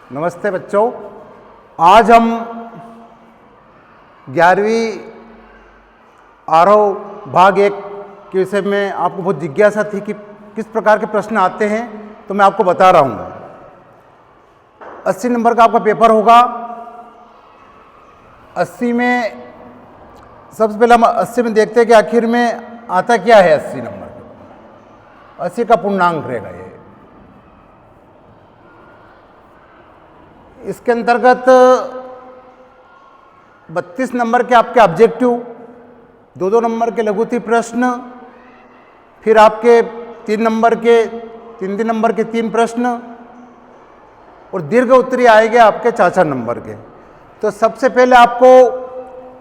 नमस्ते बच्चों। आज हम 11वीं आरव भाग 1 के विषय में आपको बहुत जिज्ञासा थी कि किस प्रकार के प्रश्न आते हैं, तो मैं आपको बता रहा हूँ। 80 नंबर का आपका पेपर होगा। 80 में सबसे पहले हम 80 में देखते हैं कि आखिर में आता क्या है। 80 नंबर 80 का पूर्णांक रहेगा ये। इसके अंतर्गत 32 नंबर के आपके ऑब्जेक्टिव, 2-2 नंबर के लघुत्तरी प्रश्न, फिर आपके 3 नंबर के 3-3 नंबर के 3 प्रश्न और दीर्घ उत्तरी आएंगे आपके 4-4 नंबर के। तो सबसे पहले आपको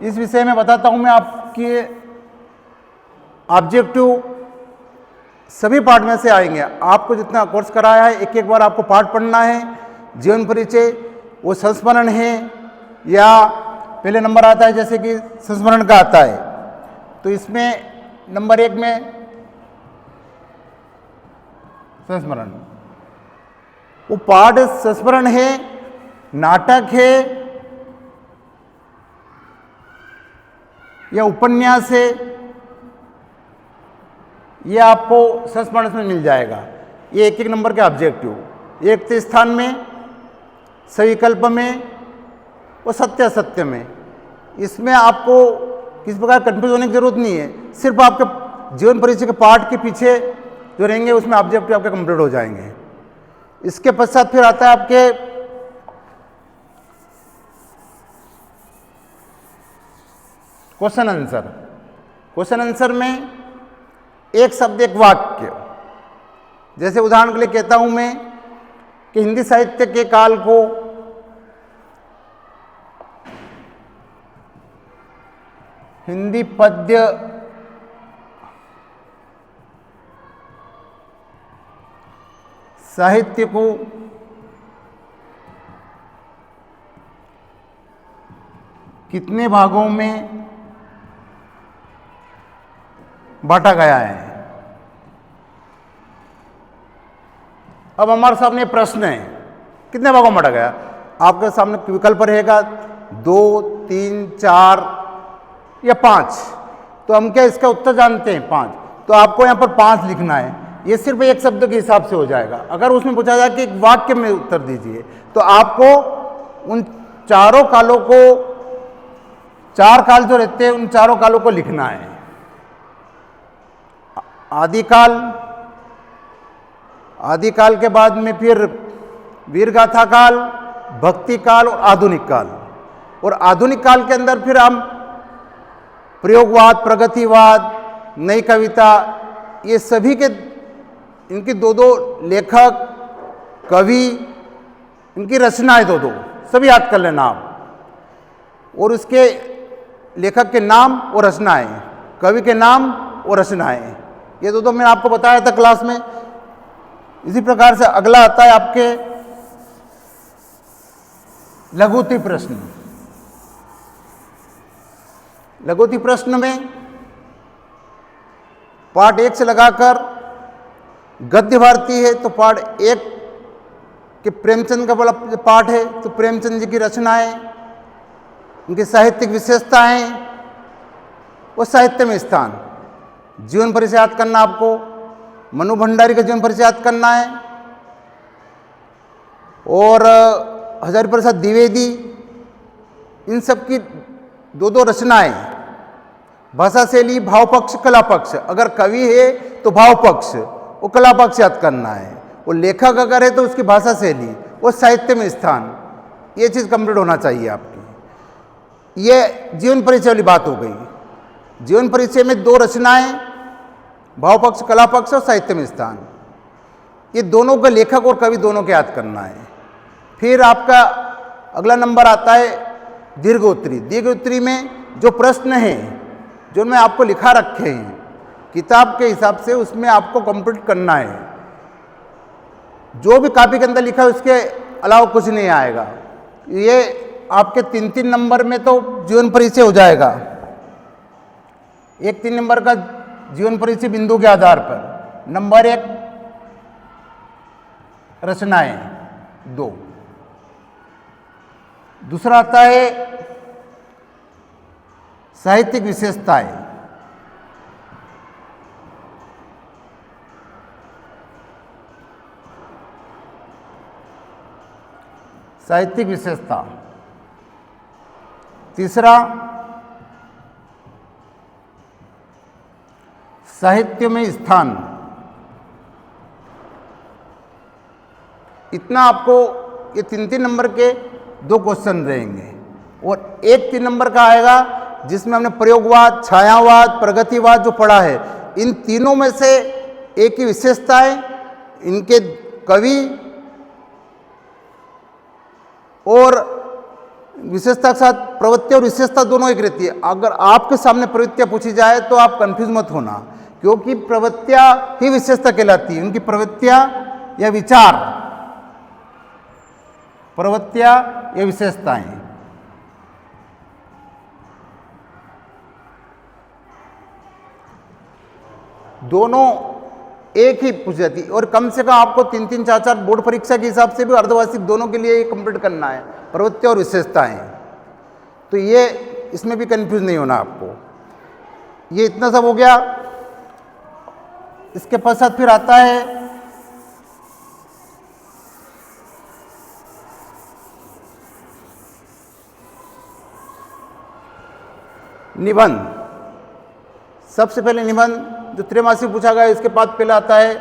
इस विषय में बताता हूं मैं। आपके ऑब्जेक्टिव सभी पार्ट में से आएंगे। आपको जितना कोर्स कराया है एक एक बार आपको पार्ट पढ़ना है। जीवन परिचय वो संस्मरण है या पहले नंबर आता है, जैसे कि संस्मरण का आता है, तो इसमें नंबर 1 में संस्मरण, वो पाठ संस्मरण है, नाटक है या उपन्यास है, ये आपको संस्मरण में मिल जाएगा। ये एक एक नंबर के ऑब्जेक्टिव। एक स्थान में, सविकल्प में और सत्य असत्य में। इसमें आपको किसी प्रकार कंफ्यूज होने की जरूरत नहीं है। सिर्फ आपके जीवन परिचय के पार्ट के पीछे जो रहेंगे उसमें ऑब्जेक्टिव आपके कंप्लीट हो जाएंगे। इसके पश्चात फिर आता है आपके क्वेश्चन आंसर। क्वेश्चन आंसर में एक शब्द एक वाक्य। जैसे उदाहरण के लिए कहता हूं मैं कि हिंदी साहित्य के काल को हिंदी पद्य साहित्य को कितने भागों में बांटा गया है। अब हमारे सामने प्रश्न है, कितने भागों में बांटा गया। आपके सामने विकल्प रहेगा 2, 3, 4 या 5। तो हम क्या इसका उत्तर जानते हैं 5, तो आपको यहाँ पर 5 लिखना है। ये सिर्फ एक शब्द के हिसाब से हो जाएगा। अगर उसमें पूछा जाए कि एक वाक्य में उत्तर दीजिए, तो आपको उन चारों कालों को, 4 काल जो रहते हैं उन चारों कालों को लिखना है। आदिकाल, आदिकाल के बाद में फिर वीरगाथा काल, भक्ति काल और आधुनिक काल। और आधुनिक काल के अंदर फिर हम प्रयोगवाद, प्रगतिवाद, नई कविता, ये सभी के इनकी 2-2 लेखक, कवि, इनकी रचनाएं 2-2 सभी याद कर लेना आप। और उसके लेखक के नाम और रचनाएं, कवि के नाम और रचनाएं, ये 2-2 मैंने आपको बताया था क्लास में। इसी प्रकार से अगला आता है आपके लघुत्तरी प्रश्न। लघुत्तरी प्रश्न में पार्ट 1 से लगाकर गद्य भारती है, तो पार्ट 1 के प्रेमचंद का बड़ा पाठ है, तो प्रेमचंद जी की रचनाएं, उनकी साहित्यिक विशेषताएं और साहित्य में स्थान। जीवन परिचय याद करना आपको, मनु भंडारी का जीवन परिचय याद करना है, और हजारी प्रसाद द्विवेदी, इन सब की 2-2 रचनाएं। भाषा शैली, भाव पक्ष, कला पक्ष। अगर कवि है तो भाव पक्ष और कला पक्ष याद करना है। और लेखक अगर है तो उसकी भाषा शैली और साहित्य में स्थान, ये चीज़ कंप्लीट होना चाहिए आपकी। ये जीवन परिचय वाली बात हो गई। जीवन परिचय में 2 रचनाएं, भाव पक्ष, कला पक्ष और साहित्य में स्थान, ये दोनों का लेखक और कवि दोनों को याद करना है। फिर आपका अगला नंबर आता है दीर्घोत्तरी। दीर्घोत्तरी में जो प्रश्न हैं जो मैं आपको लिखा रखे हैं किताब के हिसाब से, उसमें आपको कंप्लीट करना है। जो भी कॉपी के अंदर लिखा है उसके अलावा कुछ नहीं आएगा। ये आपके 3-3 नंबर में तो जीवन परिचय हो जाएगा। एक 3 नंबर का जीवन परिचय बिंदु के आधार पर। नंबर 1 रचनाएं 2, दूसरा आता है साहित्यिक विशेषताएं। साहित्यिक विशेषता। तीसरा साहित्य में स्थान। इतना आपको ये 3-3 नंबर के 2 क्वेश्चन रहेंगे और एक 3 नंबर का आएगा जिसमें हमने प्रयोगवाद, छायावाद, प्रगतिवाद जो पढ़ा है, इन तीनों में से एक ही विशेषताएं, इनके कवि और विशेषता के साथ प्रवृत्ति और विशेषता दोनों एक रहती है। अगर आपके सामने प्रवृत्तियां पूछी जाए तो आप कंफ्यूज मत होना, क्योंकि प्रवृत्तियां ही विशेषता कहलाती है। उनकी प्रवृत्तियां या विचार, प्रवृत्तियां या विशेषताएं। दोनों एक ही पूछ जाती है और कम से कम आपको 3-3, 4-4 बोर्ड परीक्षा के हिसाब से भी अर्धवार्षिक दोनों के लिए कंप्लीट करना है, प्रवृत्ति और विशेषताएं। तो ये इसमें भी कंफ्यूज नहीं होना आपको। ये इतना सब हो गया। इसके पश्चात फिर आता है निबंध। सबसे पहले निबंध जो त्रैमासिक पूछा गया, इसके बाद पहले आता है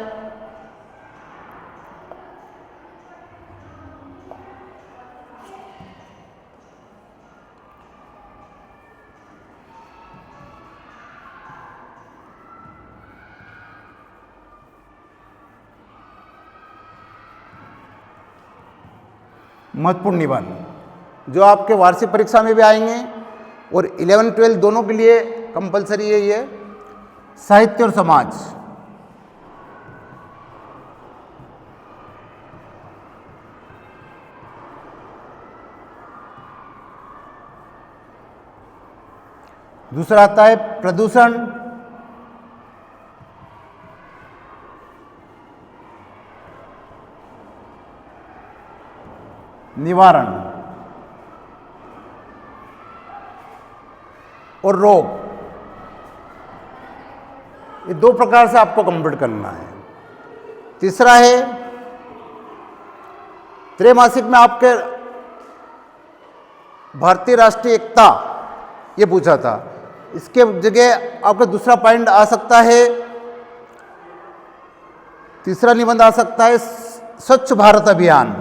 महत्वपूर्ण निबंध, जो आपके वार्षिक परीक्षा में भी आएंगे और 11-12 दोनों के लिए कंपलसरी है। ये साहित्य और समाज। दूसरा आता है प्रदूषण, निवारण और रोग। ये 2 प्रकार से आपको कंप्लीट करना है। तीसरा है त्रैमासिक में आपके भारतीय राष्ट्रीय एकता, ये पूछा था। इसके जगह आपका दूसरा पॉइंट आ सकता है, तीसरा निबंध आ सकता है स्वच्छ भारत अभियान।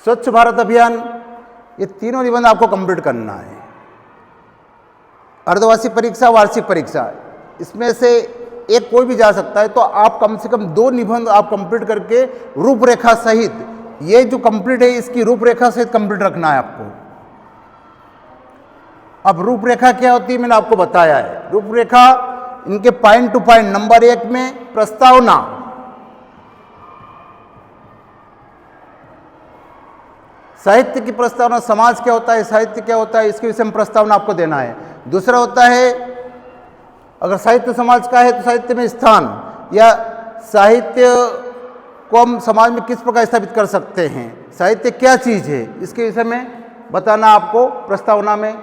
स्वच्छ भारत अभियान, ये तीनों निबंध आपको कंप्लीट करना है। अर्धवार्षिक परीक्षा, वार्षिक परीक्षा, इसमें से एक कोई भी जा सकता है। तो आप कम से कम 2 निबंध आप कंप्लीट करके रूपरेखा सहित, ये जो कंप्लीट है इसकी रूपरेखा सहित कंप्लीट रखना है आपको। अब रूपरेखा क्या होती है मैंने आपको बताया है। रूपरेखा इनके पॉइंट टू पॉइंट। नंबर 1 में प्रस्तावना, साहित्य की प्रस्तावना, समाज क्या होता है, साहित्य क्या होता है, इसके विषय में प्रस्तावना आपको देना है। दूसरा होता है, अगर साहित्य समाज का है तो साहित्य में स्थान, या साहित्य को हम समाज में किस प्रकार स्थापित कर सकते हैं, साहित्य क्या चीज़ है, इसके विषय में बताना आपको प्रस्तावना में।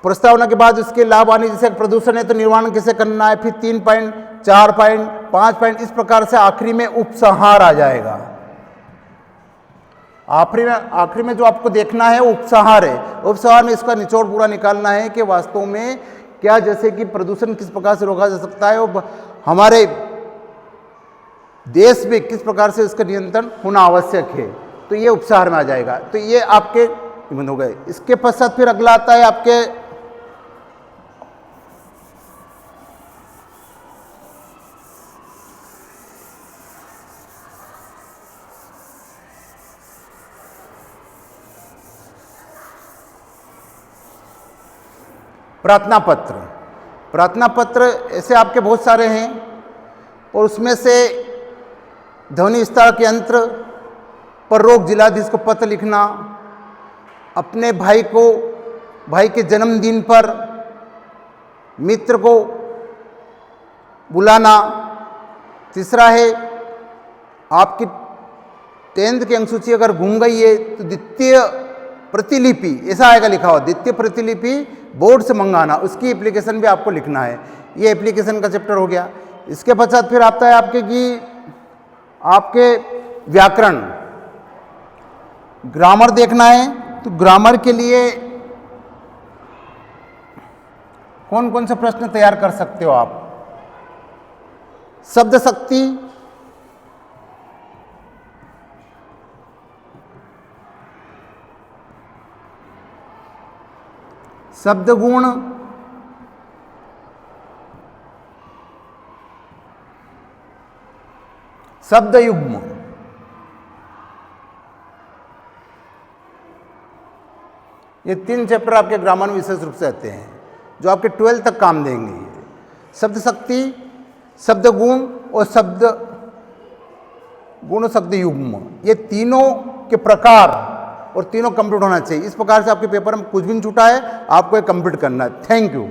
प्रस्तावना के बाद उसके लाभ आने, जैसे प्रदूषण है तो निर्माण कैसे करना है, फिर 3 पॉइंट, 4 पॉइंट, 5 पॉइंट, इस प्रकार से आखिरी में उपसंहार आ जाएगा। आखिरी में जो आपको देखना है उपसंहार है। उपसंहार में इसका निचोड़ पूरा निकालना है कि वास्तव में क्या, जैसे कि प्रदूषण किस प्रकार से रोका जा सकता है और हमारे देश में किस प्रकार से इसका नियंत्रण होना आवश्यक है, तो ये उपसंहार में आ जाएगा। तो ये आपके निबंध हो गए। इसके पश्चात फिर अगला आता है आपके प्रार्थना पत्र। प्रार्थना पत्र ऐसे आपके बहुत सारे हैं और उसमें से ध्वनि विस्तार के यंत्र पर रोक जिलाधीश को पत्र लिखना, अपने भाई को भाई के जन्मदिन पर मित्र को बुलाना। तीसरा है आपकी 10th की अंक सूची अगर घूम गई है तो द्वितीय प्रतिलिपि, ऐसा आएगा लिखा हुआ, द्वितीय प्रतिलिपि बोर्ड से मंगाना, उसकी एप्लीकेशन भी आपको लिखना है। ये एप्लीकेशन का चैप्टर हो गया। इसके पश्चात फिर आता है आपके कि आपके व्याकरण, ग्रामर देखना है। तो ग्रामर के लिए कौन कौन से प्रश्न तैयार कर सकते हो आप? शब्द शक्ति, शब्द गुण, शब्द युग्म, ये 3 चैप्टर आपके ग्रामर में विशेष रूप से आते हैं जो आपके 12th तक काम देंगे। शब्द शक्ति, शब्द गुण और शब्द गुण शब्द युग्म, ये तीनों के प्रकार और तीनों कंप्लीट होना चाहिए। इस प्रकार से आपके पेपर में कुछ भी नहीं छूटा है, आपको ये कंप्लीट करना है। Thank you.